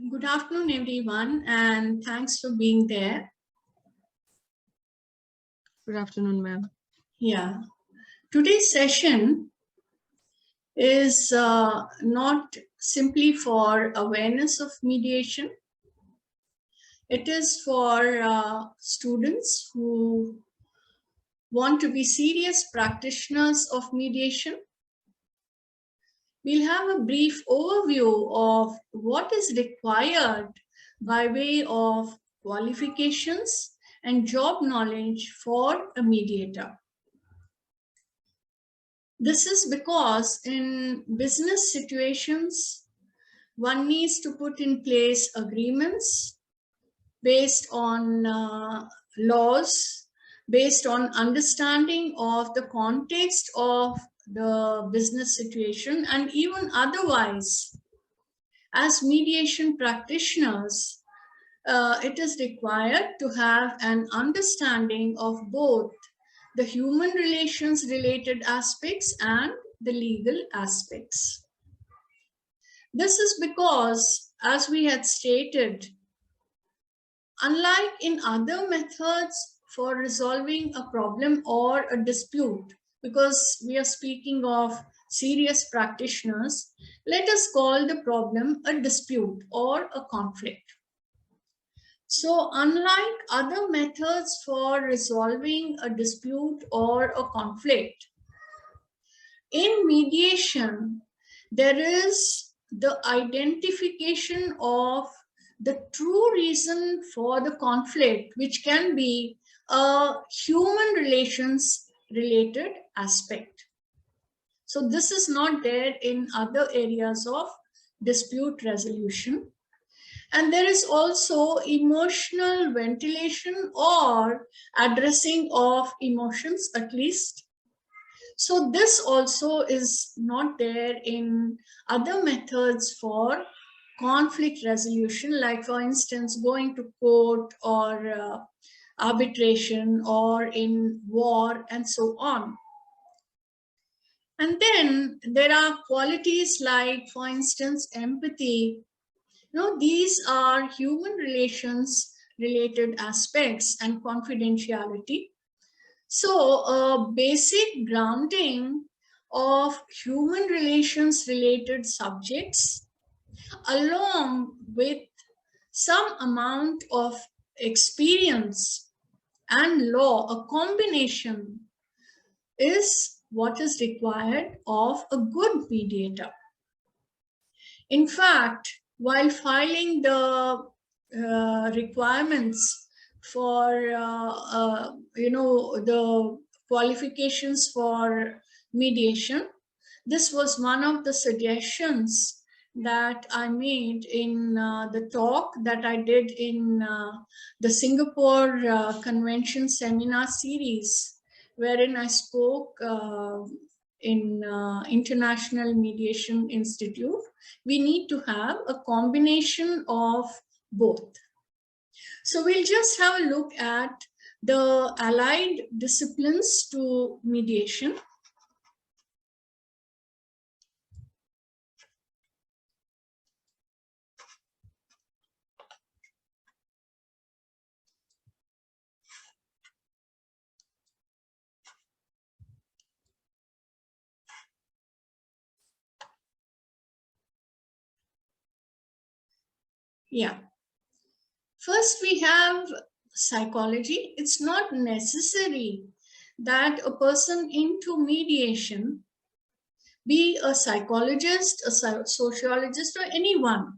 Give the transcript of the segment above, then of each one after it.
Good afternoon, everyone, and thanks for being there. Good afternoon, ma'am. Yeah, today's session is not simply for awareness of mediation. It is for students who want to be serious practitioners of mediation. We'll have a brief overview of what is required by way of qualifications and job knowledge for a mediator. This is because in business situations, one needs to put in place agreements based on laws, based on understanding of the context of the business situation, and even otherwise, as mediation practitioners, it is required to have an understanding of both the human relations related aspects and the legal aspects. This is because, as we had stated, unlike in other methods for resolving a problem or a dispute, because we are speaking of serious practitioners, let us call the problem a dispute or a conflict. So unlike other methods for resolving a dispute or a conflict, in mediation, there is the identification of the true reason for the conflict, which can be a human relations related aspect. So this is not there in other areas of dispute resolution. And there is also emotional ventilation or addressing of emotions, at least. So this also is not there in other methods for conflict resolution, like for instance, going to court or arbitration or in war and so on. And then there are qualities like, for instance, empathy. These are human relations related aspects and confidentiality. So a basic grounding of human relations related subjects along with some amount of experience and law, a combination, is what is required of a good mediator. In fact, while filing the requirements for the qualifications for mediation, this was one of the suggestions that I made in the talk that I did in the Singapore Convention Seminar Series, wherein I spoke in International Mediation Institute. We need to have a combination of both. So we'll just have a look at the allied disciplines to mediation. Yeah. First, we have psychology. It's not necessary that a person into mediation be a psychologist, a sociologist, or anyone.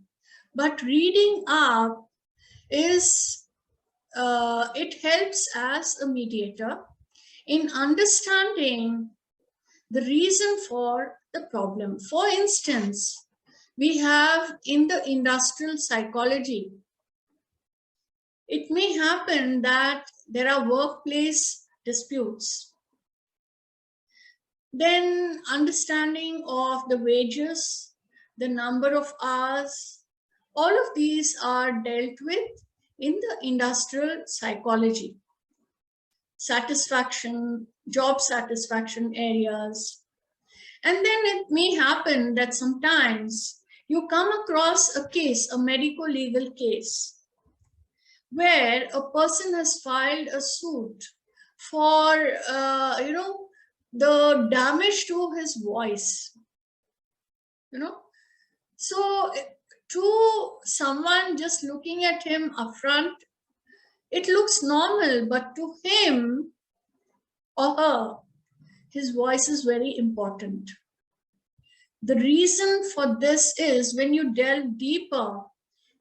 But reading up is, it helps as a mediator in understanding the reason for the problem. For instance, we have in the industrial psychology, it may happen that there are workplace disputes. Then understanding of the wages, the number of hours, all of these are dealt with in the industrial psychology. Satisfaction, job satisfaction areas. And then it may happen that sometimes you come across a case, a medico-legal case, where a person has filed a suit for, the damage to his voice, you know. So to someone just looking at him upfront, it looks normal, but to him or her, his voice is very important. The reason for this is when you delve deeper,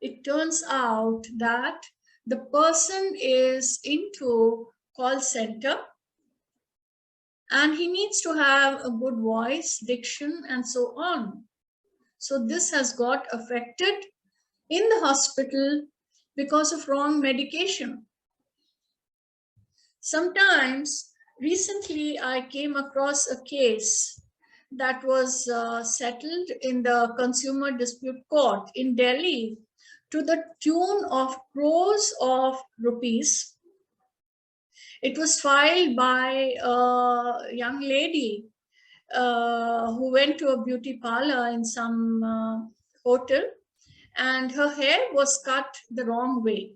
it turns out that the person is into call center and he needs to have a good voice, diction, and so on. So this has got affected in the hospital because of wrong medication. Sometimes, recently I came across a case that was settled in the Consumer Dispute Court in Delhi to the tune of crores of rupees. It was filed by a young lady who went to a beauty parlor in some hotel, and her hair was cut the wrong way.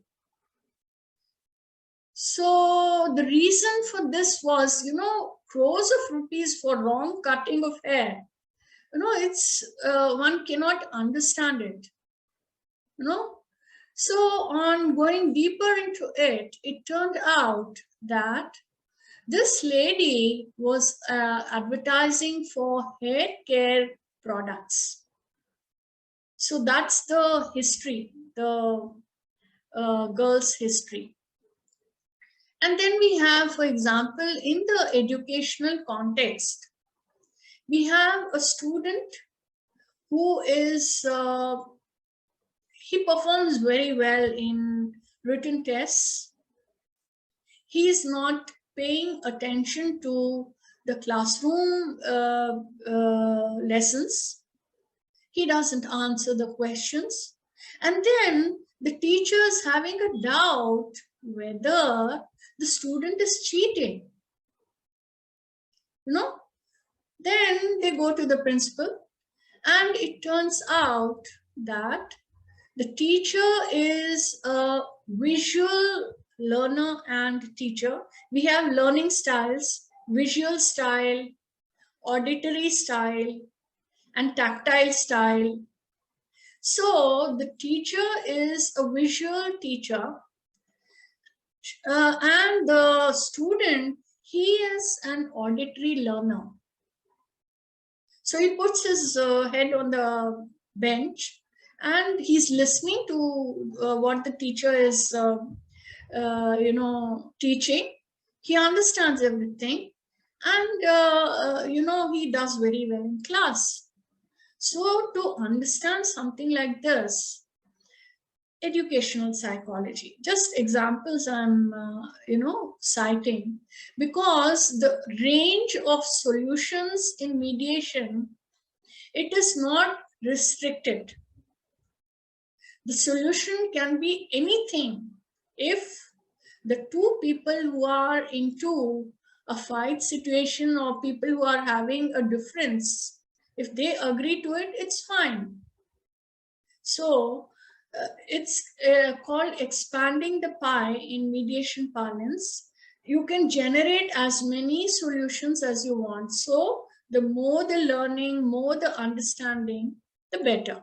So the reason for this was, crores of rupees for wrong cutting of hair. It's one cannot understand it. So on going deeper into it, it turned out that this lady was advertising for hair care products. So that's the history, the girl's history. And then we have, for example, in the educational context, we have a student who is, he performs very well in written tests. He is not paying attention to the classroom lessons. He doesn't answer the questions. And then the teacher is having a doubt whether the student is cheating. Then they go to the principal, and it turns out that the teacher is a visual learner and teacher. We have learning styles, visual style, auditory style, and tactile style. So the teacher is a visual teacher, and the student, he is an auditory learner. So he puts his head on the bench and he's listening to what the teacher is teaching. He understands everything, and he does very well in class. So to understand something like this, educational psychology, just examples I'm citing, because the range of solutions in mediation, it is not restricted. The solution can be anything. If the two people who are into a fight situation or people who are having a difference, if they agree to it, it's fine. So it's called expanding the pie in mediation parlance. You can generate as many solutions as you want. So the more the learning, more the understanding, the better.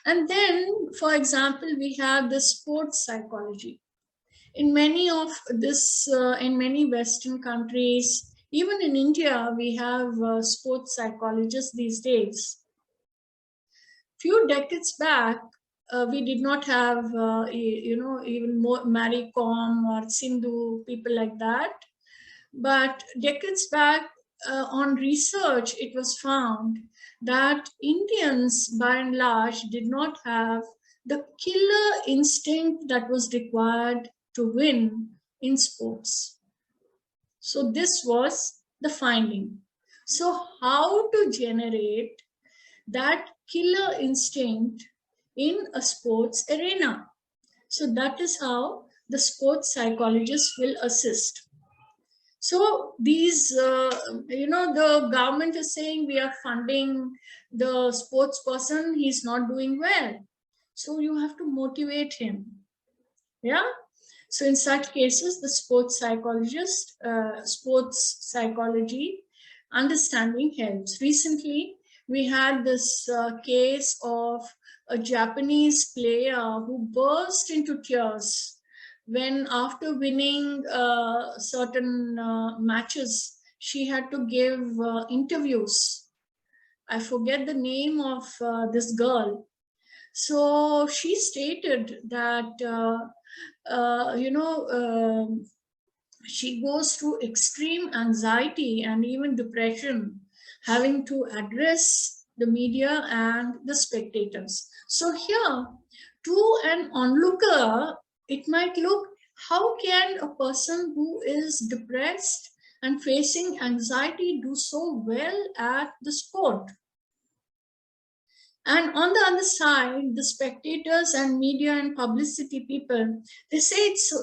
And then, for example, we have the sports psychology. In many of this, in many Western countries, even in India, we have sports psychologists these days. Few decades back, we did not have, even more Mary Kom or Sindhu, people like that. But decades back, on research, it was found that Indians, by and large, did not have the killer instinct that was required to win in sports. So this was the finding. So how to generate that killer instinct in a sports arena? So that is how the sports psychologist will assist. So these, the government is saying we are funding the sports person, he's not doing well. So you have to motivate him. Yeah. So in such cases, the sports psychology understanding helps. Recently, we had this case of a Japanese player who burst into tears when, after winning certain matches, she had to give interviews. I forget the name of this girl. So she stated that, uh, you know, um she goes through extreme anxiety and even depression, having to address the media and the spectators. So here, to an onlooker, it might look, how can a person who is depressed and facing anxiety do so well at the sport? And on the other side, the spectators and media and publicity people, they say it's so,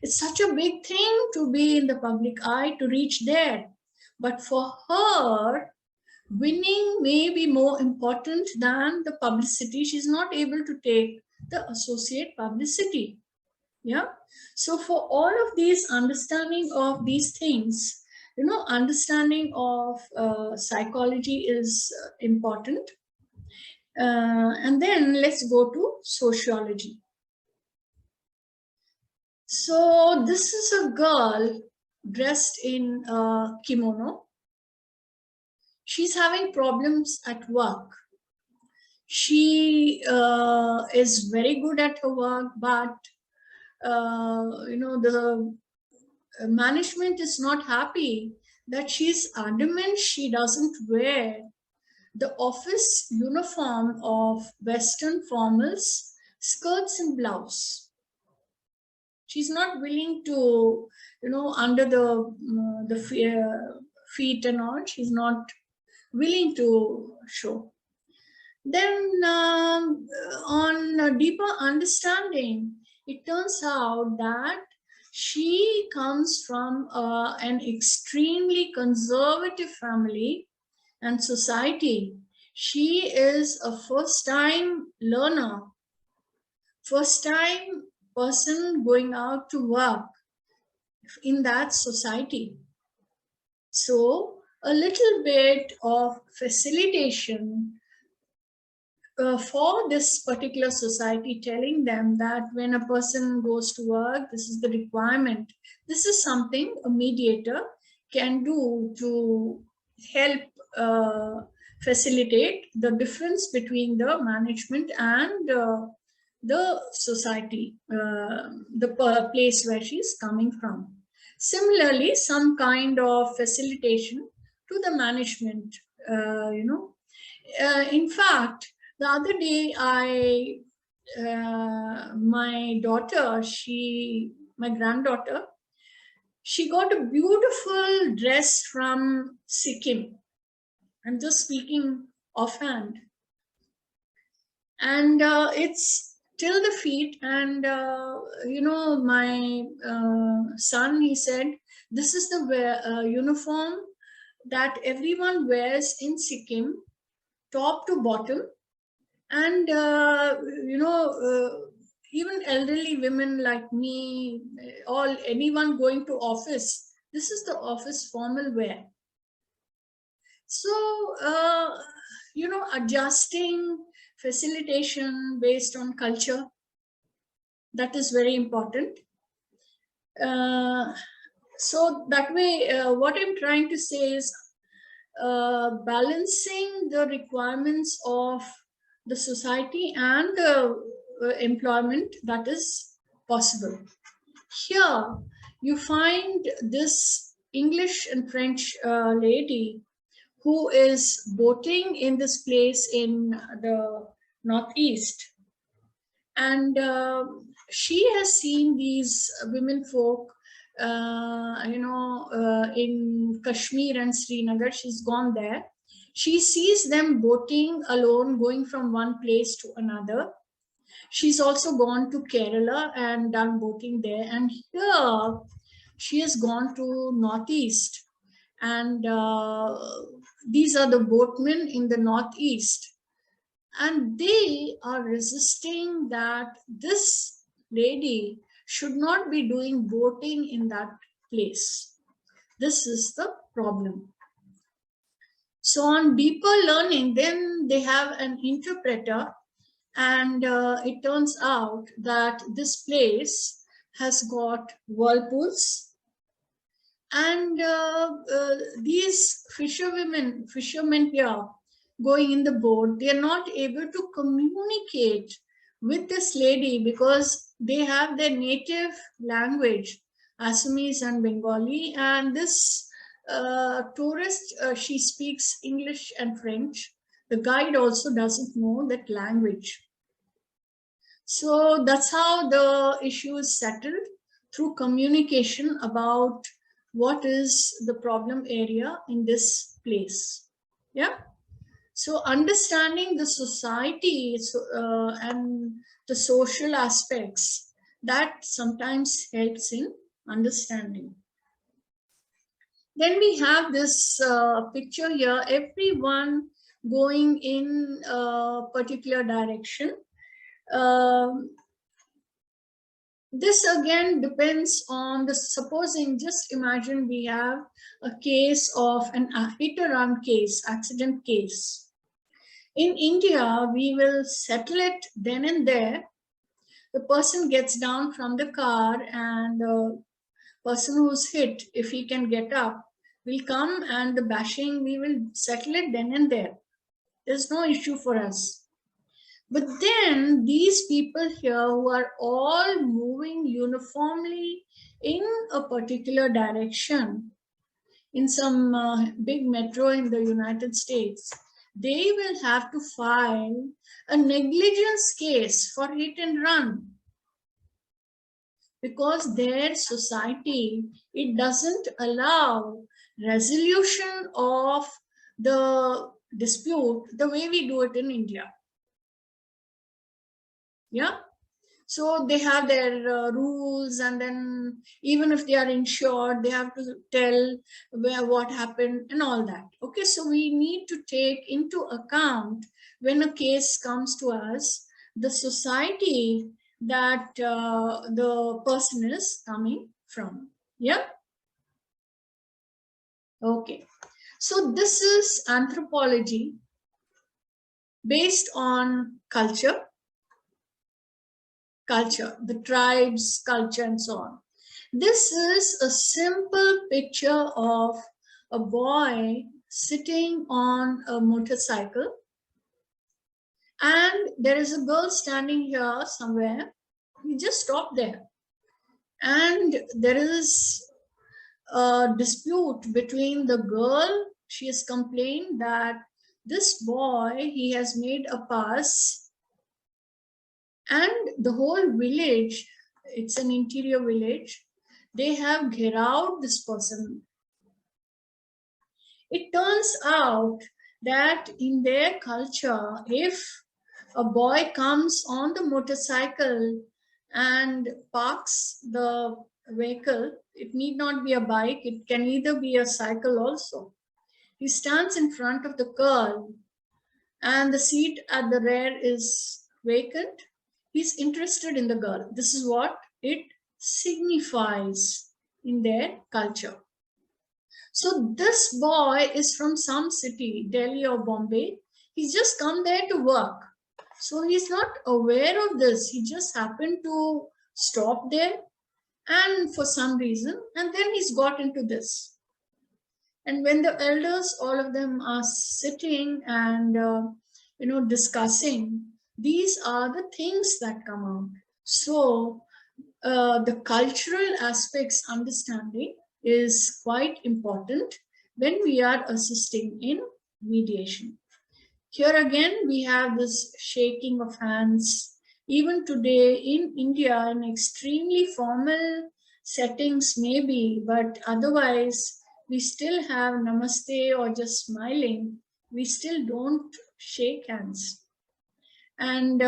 it's such a big thing to be in the public eye, to reach there. But for her, winning may be more important than the publicity. She's not able to take the associate publicity. Yeah. So for all of these, understanding of these things, understanding of psychology is important. And then let's go to sociology. So this is a girl dressed in a kimono. She's having problems at work. She is very good at her work, but the management is not happy that she's adamant she doesn't wear the office uniform of Western formals, skirts and blouse. She's not willing to, under the feet and all, she's not willing to show. Then on a deeper understanding, it turns out that she comes from an extremely conservative family and society. She is a first-time learner, first-time person going out to work in that society. So a little bit of facilitation for this particular society, telling them that when a person goes to work, this is the requirement. This is something a mediator can do to help facilitate the difference between the management and the society, the place where she's coming from. Similarly, some kind of facilitation to the management, in fact, the other day, my daughter, my granddaughter, she got a beautiful dress from Sikkim. I'm just speaking offhand. And it's till the feet. And, my son, he said, this is the uniform that everyone wears in Sikkim, top to bottom. And, even elderly women like me, anyone going to office, this is the office formal wear. So, adjusting facilitation based on culture, that is very important. So that way, what I'm trying to say is, balancing the requirements of the society and the employment, that is possible. Here you find this English and French lady who is boating in this place in the Northeast, and she has seen these women folk in Kashmir and Srinagar. She's gone there. She sees them boating alone, going from one place to another. She's also gone to Kerala and done boating there. And here, she has gone to Northeast, and these are the boatmen in the Northeast, and they are resisting that this lady should not be doing boating in that place. This is the problem. So on deeper learning, then they have an interpreter, and it turns out that this place has got whirlpools, and these fishermen here going in the boat, they are not able to communicate with this lady because they have their native language, Assamese and Bengali, and this tourist, she speaks English and French. The guide also doesn't know that language. So that's how the issue is settled, through communication about what is the problem area in this place. Yeah. So understanding the society and the social aspects, that sometimes helps in understanding. Then we have this picture here, everyone going in a particular direction. This again depends on the, supposing, just imagine we have a case of an hit and run case, accident case. In India, we will settle it then and there. The person gets down from the car, and the person who's hit, if he can get up, will come, and the bashing, we will settle it then and there. There's no issue for us. But then these people here who are all moving uniformly in a particular direction, in some big metro in the United States, they will have to file a negligence case for hit and run, because their society, it doesn't allow resolution of the dispute the way we do it in India. Yeah. So they have their rules, and then even if they are insured, they have to tell what happened and all that. Okay, so we need to take into account, when a case comes to us, the society that the person is coming from. Yeah. Okay. So this is anthropology based on culture, the tribes, culture, and so on. This is a simple picture of a boy sitting on a motorcycle, and there is a girl standing here somewhere. You just stop there, and there is a dispute between the girl. She has complained that this boy, he has made a pass, and the whole village, it's an interior village, they have gherowed this person. It turns out that in their culture, if a boy comes on the motorcycle and parks the vehicle, it need not be a bike, it can either be a cycle also. He stands in front of the girl, and the seat at the rear is vacant. He's interested in the girl. This is what it signifies in their culture. So this boy is from some city, Delhi or Bombay. He's just come there to work. So he's not aware of this. He just happened to stop there, and for some reason, and then he's got into this. And when the elders, all of them are sitting and discussing, these are the things that come out. So the cultural aspects understanding is quite important when we are assisting in mediation. Here again, we have this shaking of hands. Even today in India, in extremely formal settings maybe, but otherwise we still have namaste or just smiling. We still don't shake hands. And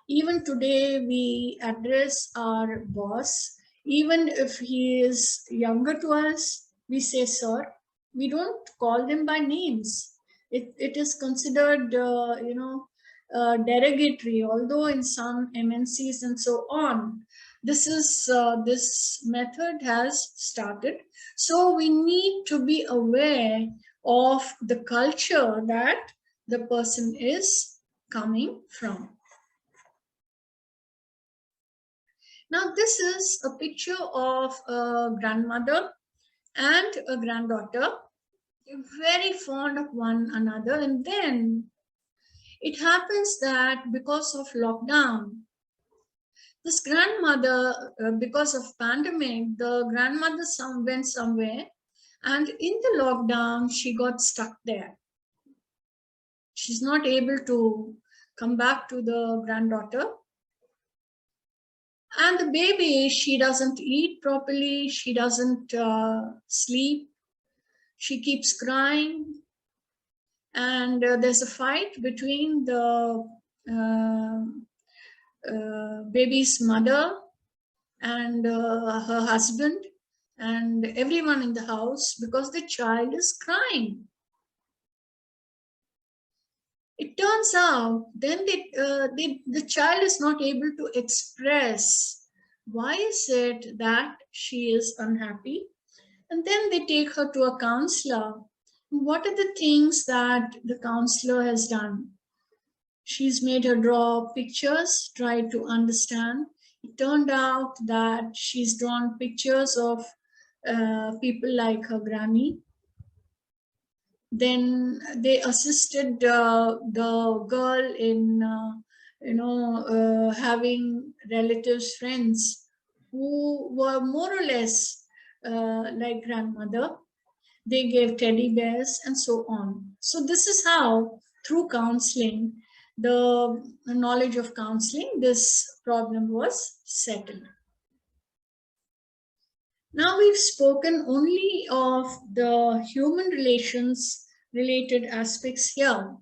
even today we address our boss Even if he is younger to us, we say sir. We don't call them by names. It is considered, derogatory, although in some MNCs and so on, this method has started. So we need to be aware of the culture that the person is coming from. Now, this is a picture of a grandmother and a granddaughter, very fond of one another. And then it happens that because of lockdown, this grandmother, because of pandemic, the grandmother went somewhere, and in the lockdown, she got stuck there. She's not able to come back to the granddaughter. And the baby, she doesn't eat properly, she doesn't sleep, she keeps crying, and there's a fight between the baby's mother and her husband and everyone in the house because the child is crying. It turns out then the child is not able to express why is it that she is unhappy. And then they take her to a counselor. What are the things that the counselor has done? She's made her draw pictures, try to understand. It turned out that she's drawn pictures of people like her granny. Then they assisted the girl in, having relatives, friends who were more or less like grandmother. They gave teddy bears and so on. So this is how, through counseling, the knowledge of counseling, this problem was settled. Now we've spoken only of the human relations related aspects here.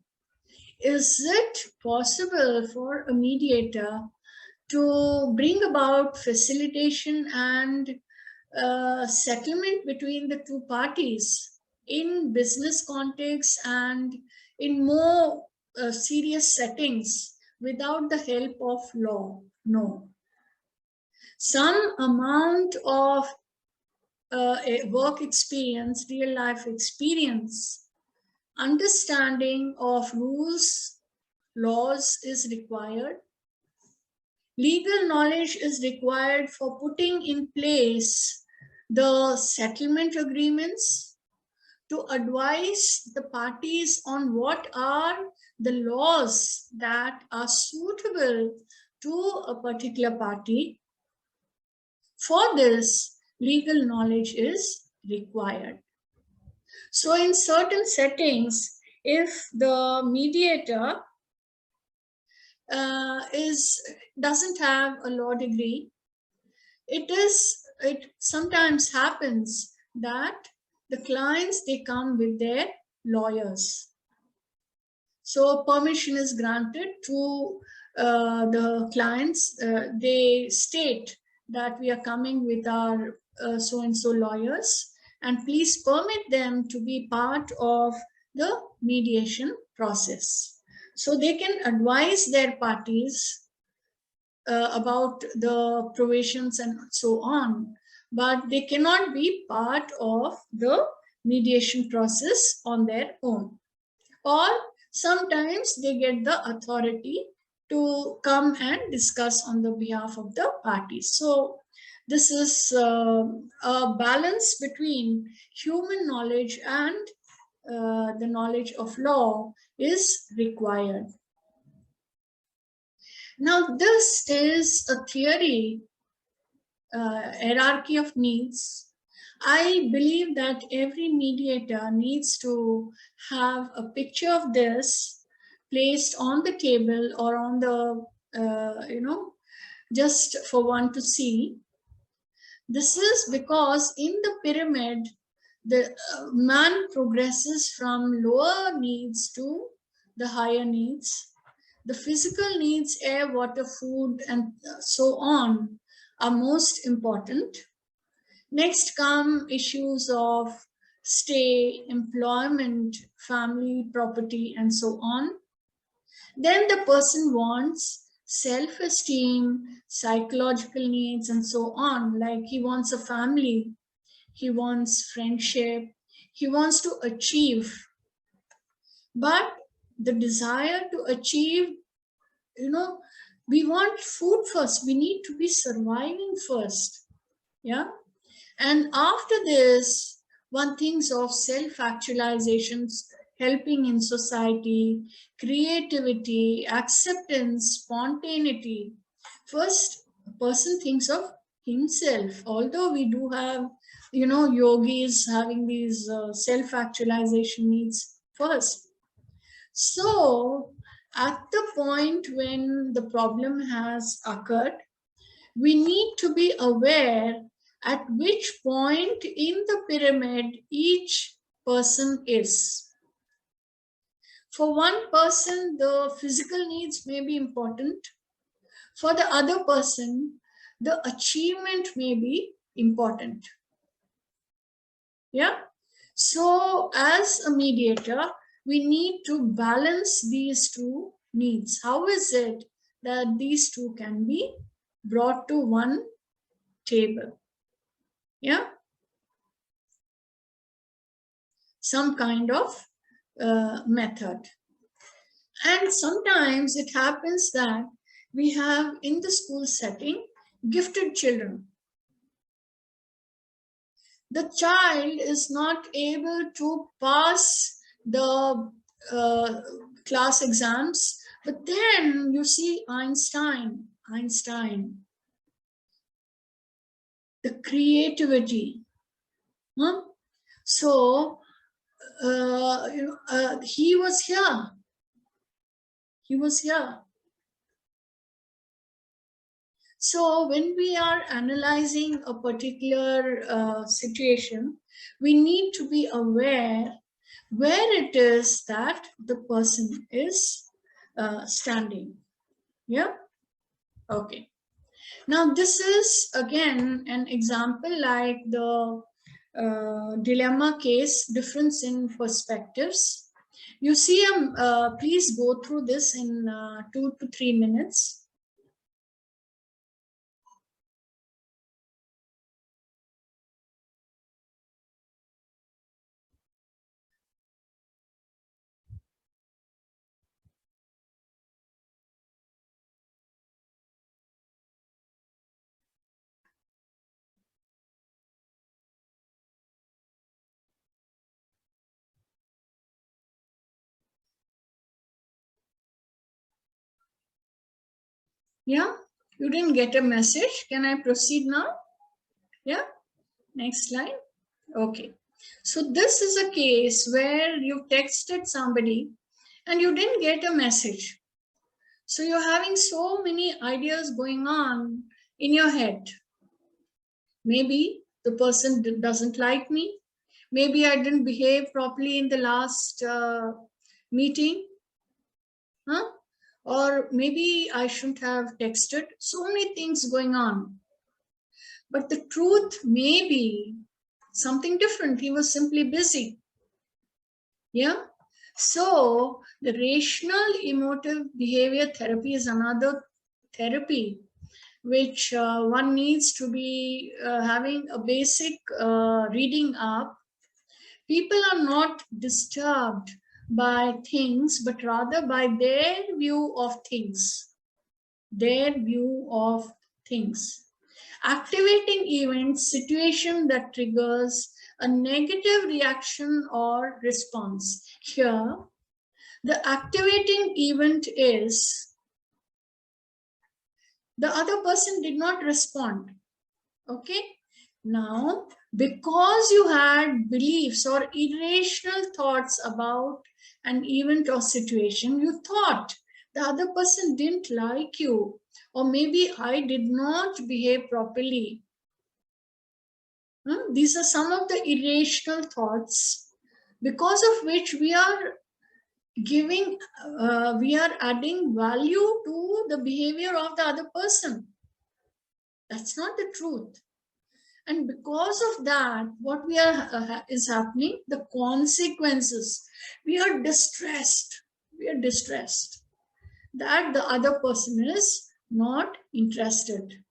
Is it possible for a mediator to bring about facilitation and settlement between the two parties in business context and in more serious settings without the help of law? No. Some amount of work experience, real life experience, understanding of rules, laws is required. Legal knowledge is required for putting in place the settlement agreements, to advise the parties on what are the laws that are suitable to a particular party. For this, legal knowledge is required. So in certain settings, if the mediator doesn't have a law degree, it sometimes happens that the clients, they come with their lawyers. So permission is granted to the clients. They state that we are coming with our so-and-so lawyers, and please permit them to be part of the mediation process. So they can advise their parties about the provisions and so on, but they cannot be part of the mediation process on their own. Or sometimes they get the authority to come and discuss on the behalf of the parties. So this is a balance between human knowledge and the knowledge of law is required. Now, this is a theory, hierarchy of needs. I believe that every mediator needs to have a picture of this placed on the table or on the, just for one to see. This is because in the pyramid, the man progresses from lower needs to the higher needs. The physical needs, air, water, food, and so on, are most important. Next come issues of stay, employment, family, property, and so on. Then the person wants self-esteem, psychological needs, and so on. Like he wants a family, he wants friendship, he wants to achieve. But the desire to achieve, you know, we want food first. We need to be surviving first. Yeah. And after this, one thinks of self-actualizations, helping in society, creativity, acceptance, spontaneity. First, a person thinks of himself. Although we do have, yogis having these self-actualization needs first. So, at the point when the problem has occurred, we need to be aware at which point in the pyramid each person is. For one person, the physical needs may be important. For the other person, the achievement may be important. Yeah. So as a mediator, we need to balance these two needs. How is it that these two can be brought to one table? Yeah. Some kind of method. And sometimes it happens that we have in the school setting gifted children. The child is not able to pass the class exams, but then you see Einstein, the creativity. Huh? So he was here. He was here. So when we are analyzing a particular situation, we need to be aware where it is that the person is standing. Yeah? Okay. Now this is again an example like the dilemma case, difference in perspectives. You see, please go through this in 2 to 3 minutes. Yeah, you didn't get a message. Can I proceed now? Yeah, next slide. Okay. So this is a case where you texted somebody and you didn't get a message. So you're having so many ideas going on in your head. Maybe the person doesn't like me. Maybe I didn't behave properly in the last meeting. Huh? Or maybe I shouldn't have texted. So many things going on. But the truth may be something different. He was simply busy. Yeah. So the rational emotive behavior therapy is another therapy which one needs to be having a basic reading up. People are not disturbed by things, but rather by their view of things. Their view of things. Activating events, situation that triggers a negative reaction or response. Here, the activating event is the other person did not respond. Okay. Now, because you had beliefs or irrational thoughts about an event or situation, you thought the other person didn't like you, or maybe I did not behave properly. These are some of the irrational thoughts because of which we are we are adding value to the behavior of the other person. That's not the truth. And because of that, what we are is happening, the consequences, we are distressed. We are distressed that the other person is not interested.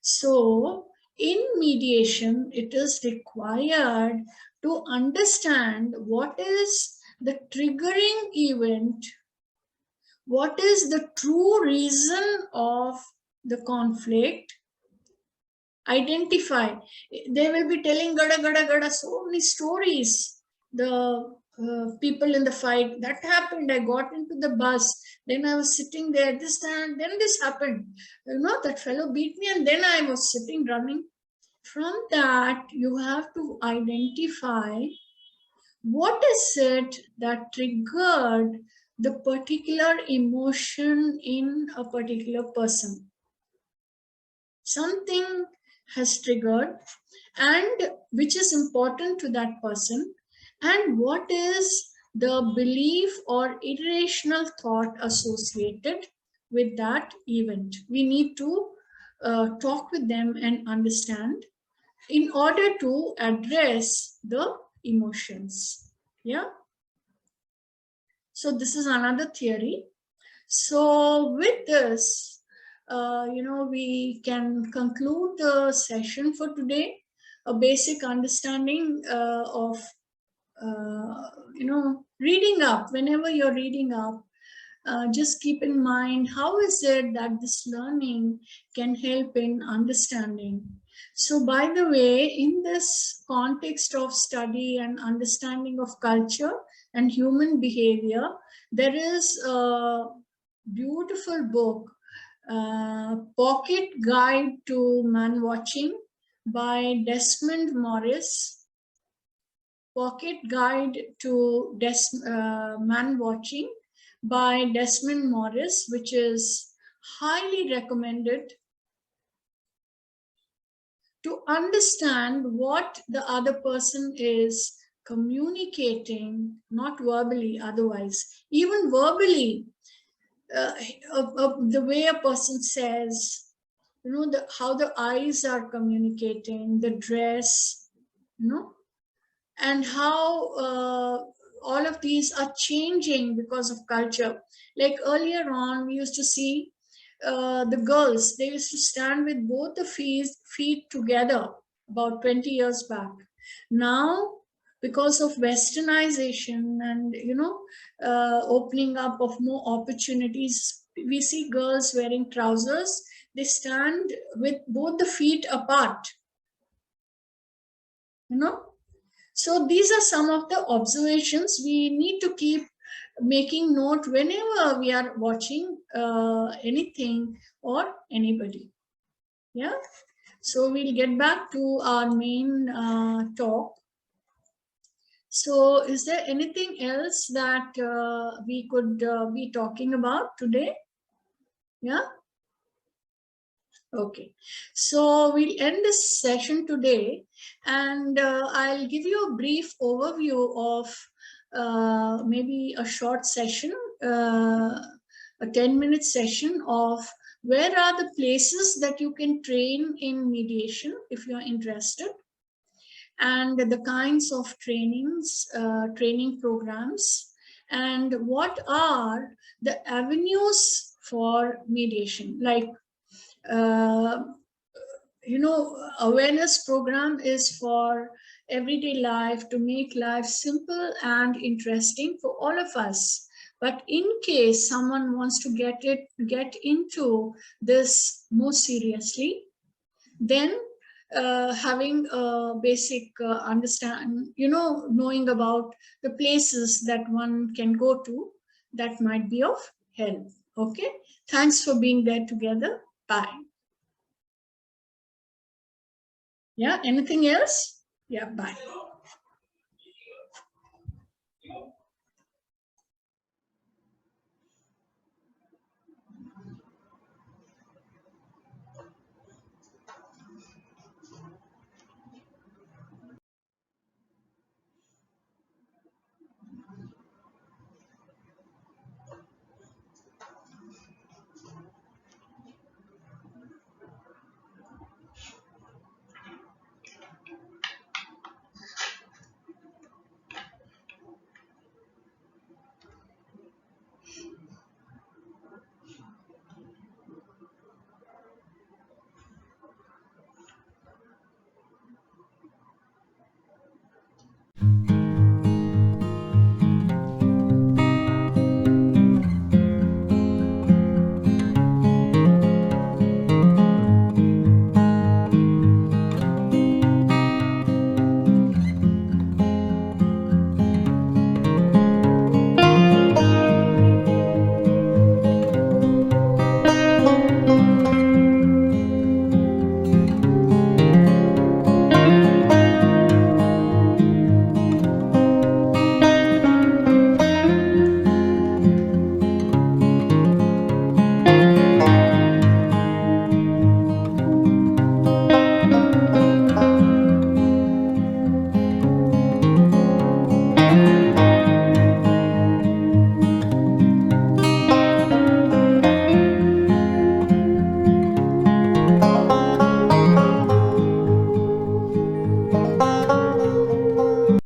So, in mediation, it is required to understand what is the triggering event, what is the true reason of the conflict, identify. They will be telling gada gada gada so many stories. The people in the fight, that happened, I got into the bus, then I was sitting there, this time, then this happened, that fellow beat me, and then I was sitting running. From that, you have to identify what is it that triggered the particular emotion in a particular person. Something has triggered, and which is important to that person, and what is the belief or irrational thought associated with that event. We need to talk with them and understand in order to address the emotions. Yeah. So this is another theory. So with this, we can conclude the session for today. A basic understanding of, reading up. Whenever you're reading up, just keep in mind, how is it that this learning can help in understanding. So by the way, in this context of study and understanding of culture and human behavior, there is a beautiful book, Pocket Guide to Man Watching by Desmond Morris. Pocket Guide to Man Watching by Desmond Morris, which is highly recommended to understand what the other person is communicating, not verbally, otherwise. Even verbally, the way a person says, how the eyes are communicating, the dress, and how all of these are changing because of culture. Like earlier on, we used to see the girls, they used to stand with both the feet together about 20 years back. Now, because of westernization and, opening up of more opportunities, we see girls wearing trousers. They stand with both the feet apart, So these are some of the observations we need to keep making note whenever we are watching anything or anybody. Yeah. So we'll get back to our main talk. So is there anything else that we could be talking about today? Yeah. Okay, so we'll end this session today, and I'll give you a brief overview of maybe a short session, a 10-minute session of where are the places that you can train in mediation if you're interested, and the kinds of training programs, and what are the avenues for mediation. Like, uh, awareness program is for everyday life, to make life simple and interesting for all of us. But in case someone wants to get into this more seriously, then having a basic knowing about the places that one can go to, that might be of help. Okay, thanks for being there together. Bye. Yeah, anything else? Yeah, bye.